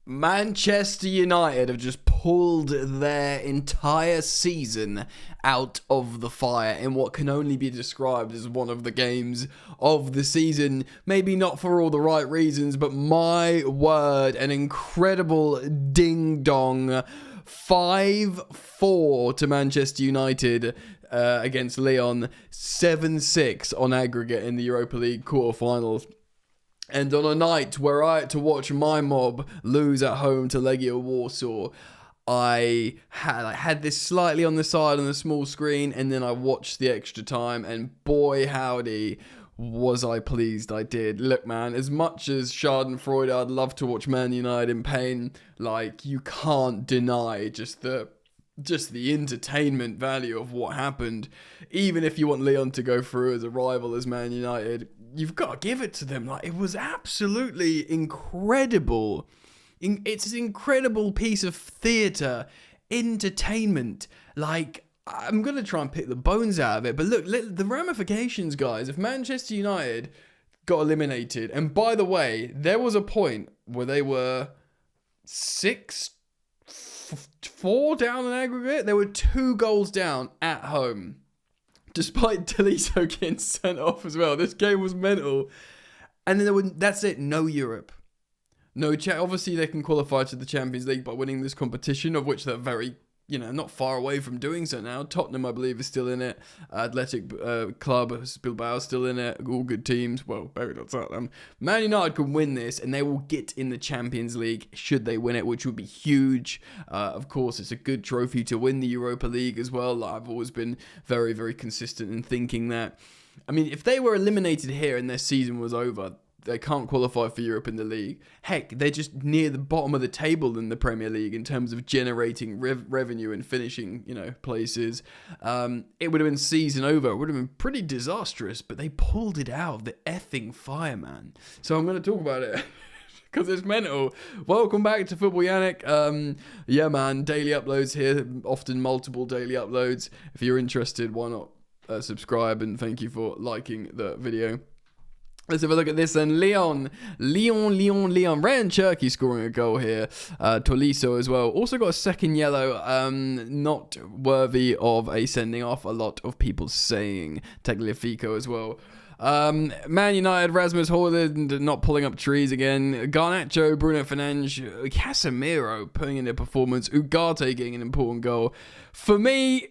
Manchester United have just pulled their entire season out of the fire in what can only be described as one of the games of the season. Maybe not for all the right reasons, but my word, an incredible ding-dong 5-4 to Manchester United against Lyon, 7-6 on aggregate in the Europa League quarterfinals. And on a night where I had to watch my mob lose at home to Legia Warsaw, I had this slightly on the side on the small screen, and then I watched the extra time, and boy howdy, was I pleased I did. Look, man, as much as Schadenfreude, I'd love to watch Man United in pain. Like, you can't deny just the entertainment value of what happened. Even if you want Lyon to go through as a rival as Man United, you've got to give it to them. Like, it was absolutely incredible. It's an incredible piece of theatre, entertainment. Like, I'm going to try and pick the bones out of it, but look, the ramifications, guys. If Manchester United got eliminated, and by the way, there was a point where they were 6-4 down in aggregate. They were 2 goals down at home, despite Tolisso getting sent off as well. This game was mental. And then that's it. No Europe. No chat. Obviously, they can qualify to the Champions League by winning this competition, of which they're very, not far away from doing so now. Tottenham, I believe, is still in it. Athletic Club, Bilbao still in it. All good teams. Well, very not them. Man United can win this, and they will get in the Champions League should they win it, which would be huge. Of course, it's a good trophy to win the Europa League as well. I've always been very, very consistent in thinking that. I mean, if they were eliminated here and their season was over, they can't qualify for Europe in the league. Heck, they're just near the bottom of the table in the Premier League in terms of generating revenue and finishing, places. It would have been season over. It would have been pretty disastrous, but they pulled it out of the effing fire, man. So I'm going to talk about it because it's mental. Welcome back to Football Yannick. Yeah, man, daily uploads here, often multiple daily uploads. If you're interested, why not subscribe, and thank you for liking the video. Let's have a look at this then. Lyon. Ryan Cherky scoring a goal here. Tolisso as well. Also got a second yellow. Not worthy of a sending off. A lot of people saying. Tagliafico as well. Man United, Rasmus Højlund not pulling up trees again. Garnacho, Bruno Fernandes, Casemiro putting in a performance. Ugarte getting an important goal. For me,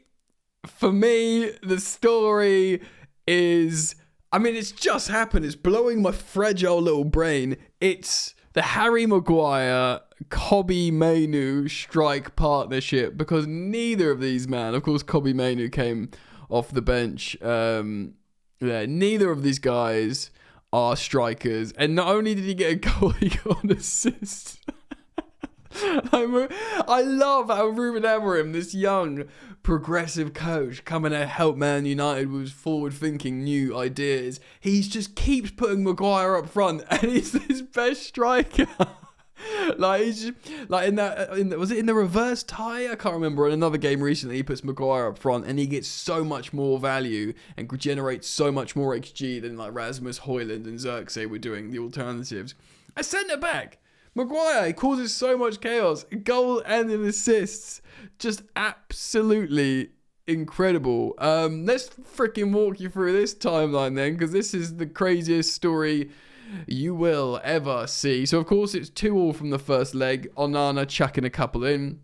the story is... it's just happened. It's blowing my fragile little brain. It's the Harry Maguire, Kobbie Mainoo strike partnership, because neither of these, man, of course, Kobbie Mainoo came off the bench. Neither of these guys are strikers. And not only did he get a goal, he got an assist. I love how Ruben Amorim, this young progressive coach, coming to help Man United with forward-thinking new ideas. He just keeps putting Maguire up front, and he's his best striker. He's just, was it in the reverse tie? I can't remember. In another game recently, he puts Maguire up front, and he gets so much more value and generates so much more XG than Rasmus Højlund and Xerxes were doing the alternatives. A centre back. Maguire causes so much chaos. A goal and an assist. Just absolutely incredible. Let's freaking walk you through this timeline then, because this is the craziest story you will ever see. So, of course, it's 2-2 from the first leg. Onana chucking a couple in.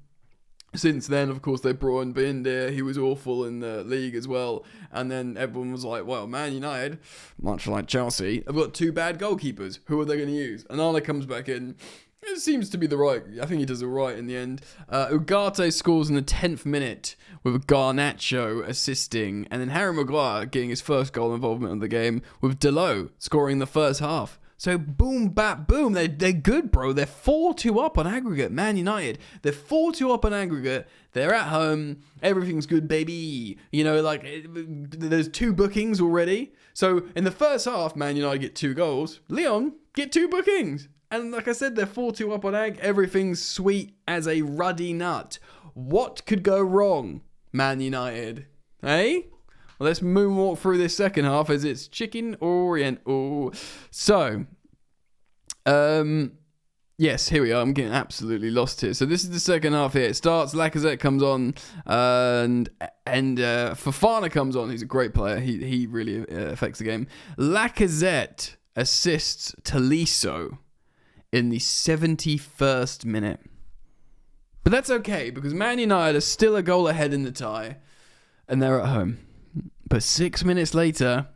Since then, of course, they brought in Bindir. He was awful in the league as well. And then everyone was like, well, Man United, much like Chelsea, have got 2 bad goalkeepers. Who are they going to use? Onana comes back in. It seems to be the right... I think he does all right in the end. Ugarte scores in the 10th minute with Garnacho assisting. And then Harry Maguire getting his first goal involvement in the game with Dalot scoring the first half. So boom, bap, boom. They're good, bro. They're 4-2 up on aggregate. Man United. They're 4-2 up on aggregate. They're at home. Everything's good, baby. There's 2 bookings already. So in the first half, Man United get 2 goals. Lyon get 2 bookings. And like I said, they're 4-2 up on ag. Everything's sweet as a ruddy nut. What could go wrong, Man United? Eh? Well, let's moonwalk through this second half as it's chicken oriental. So, Yes, here we are. I'm getting absolutely lost here. So this is the second half here. It starts, Lacazette comes on, and Fofana comes on. He's a great player. He really affects the game. Lacazette assists Tolisso in the 71st minute. But that's okay, because Man United are still a goal ahead in the tie, and they're at home. But 6 minutes later,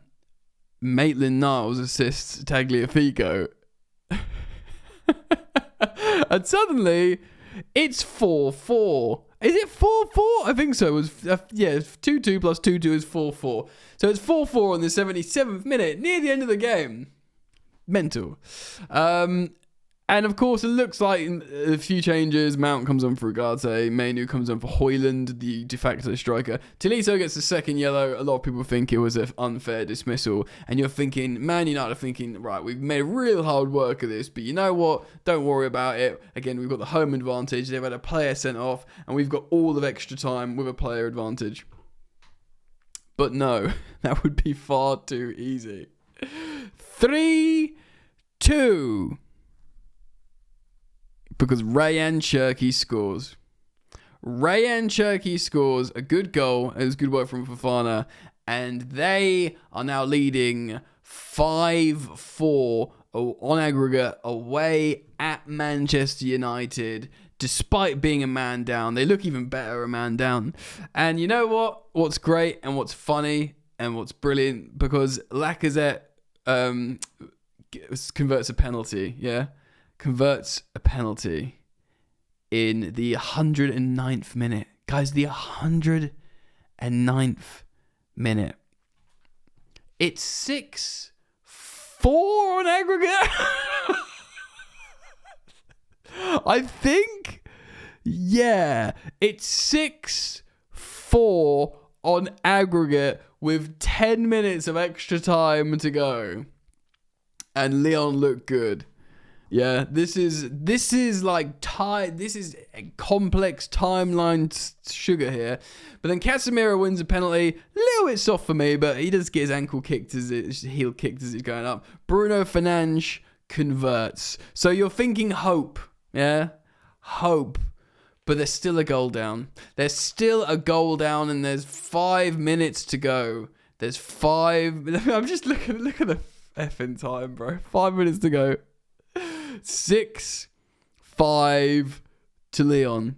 Maitland-Niles assists Tagliafico. And suddenly, it's 4-4. Is it 4-4? I think so. It was 2-2 plus 2-2 is 4-4. So it's 4-4 in the 77th minute, near the end of the game. Mental. And of course, it looks like a few changes. Mount comes on for Ugarte. Mainu comes on for Højlund, the de facto striker. Tolisso gets the second yellow. A lot of people think it was an unfair dismissal. And you're thinking, Man United are thinking, right, we've made real hard work of this. But you know what? Don't worry about it. Again, we've got the home advantage. They've had a player sent off. And we've got all of extra time with a player advantage. But no, that would be far too easy. 3-2. Because Rayan Cherki scores. Rayan Cherki scores a good goal. It was good work from Fofana. And they are now leading 5-4 on aggregate away at Manchester United. Despite being a man down. They look even better a man down. And you know what? What's great and what's funny and what's brilliant? Because Lacazette converts a penalty. Yeah. Converts a penalty in the 109th minute. Guys, the 109th minute. It's 6-4 on aggregate. I think, yeah, it's 6-4 on aggregate with 10 minutes of extra time to go. And Leon looked good. Yeah, this is like this is a complex timeline sugar here. But then Casemiro wins a penalty, a little bit soft for me, but he does get his ankle kicked his heel kicked as he's going up. Bruno Fernandes converts. So you're thinking hope, yeah, hope, but there's still a goal down. There's still a goal down, and there's 5 minutes to go. There's 5. I'm just look at the effing time, bro. 5 minutes to go. 6-5 to Leon.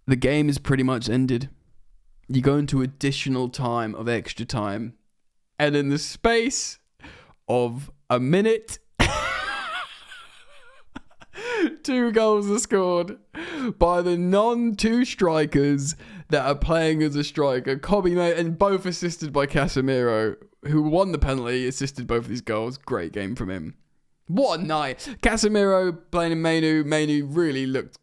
The game is pretty much ended. You go into additional time of extra time. And in the space of a minute, 2 goals are scored by the non-2 strikers that are playing as a striker. Kobbie, and both assisted by Casemiro, who won the penalty, assisted both of these goals. Great game from him. What a night. Casemiro playing in Mainu. Mainu really looked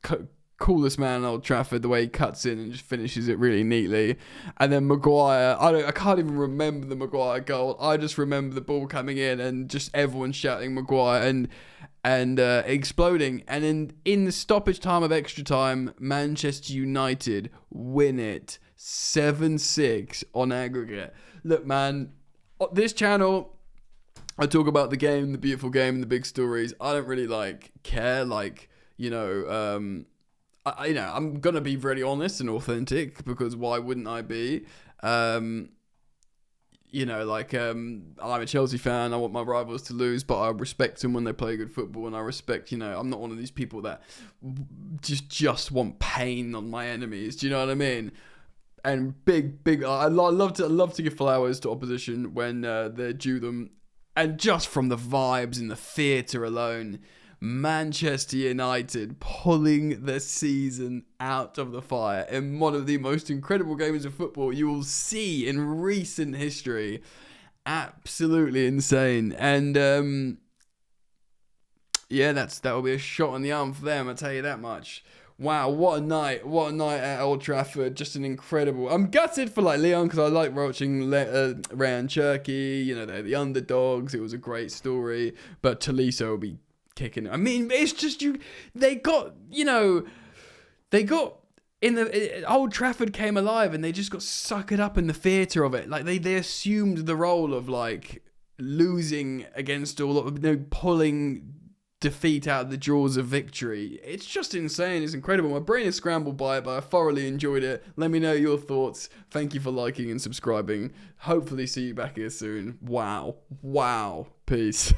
coolest man at Old Trafford, the way he cuts in and just finishes it really neatly. And then Maguire, I can't even remember the Maguire goal. I just remember the ball coming in and just everyone shouting Maguire and exploding. And then in the stoppage time of extra time, Manchester United win it 7-6 on aggregate. Look, man, this channel, I talk about the game, the beautiful game, and the big stories. I don't really care. I'm gonna be really honest and authentic, because why wouldn't I be? I'm a Chelsea fan. I want my rivals to lose, but I respect them when they play good football, and I respect, I'm not one of these people that just want pain on my enemies. Do you know what I mean? And I love to give flowers to opposition when they're due them. And just from the vibes in the theatre alone, Manchester United pulling the season out of the fire in one of the most incredible games of football you will see in recent history. Absolutely insane. And that will be a shot on the arm for them, I'll tell you that much. Wow, what a night at Old Trafford. Just an incredible... I'm gutted for Leon, because I like watching Rayan Cherki. They're the underdogs. It was a great story. But Tolisso will be kicking. I mean, it's just they got in the... Old Trafford came alive, and they just got suckered up in the theatre of it. They assumed the role of losing against all of... pulling defeat out of the jaws of victory. It's just insane. It's incredible. My brain is scrambled by it, but I thoroughly enjoyed it. Let me know your thoughts. Thank you for liking and subscribing. Hopefully see you back here soon. Wow. Peace.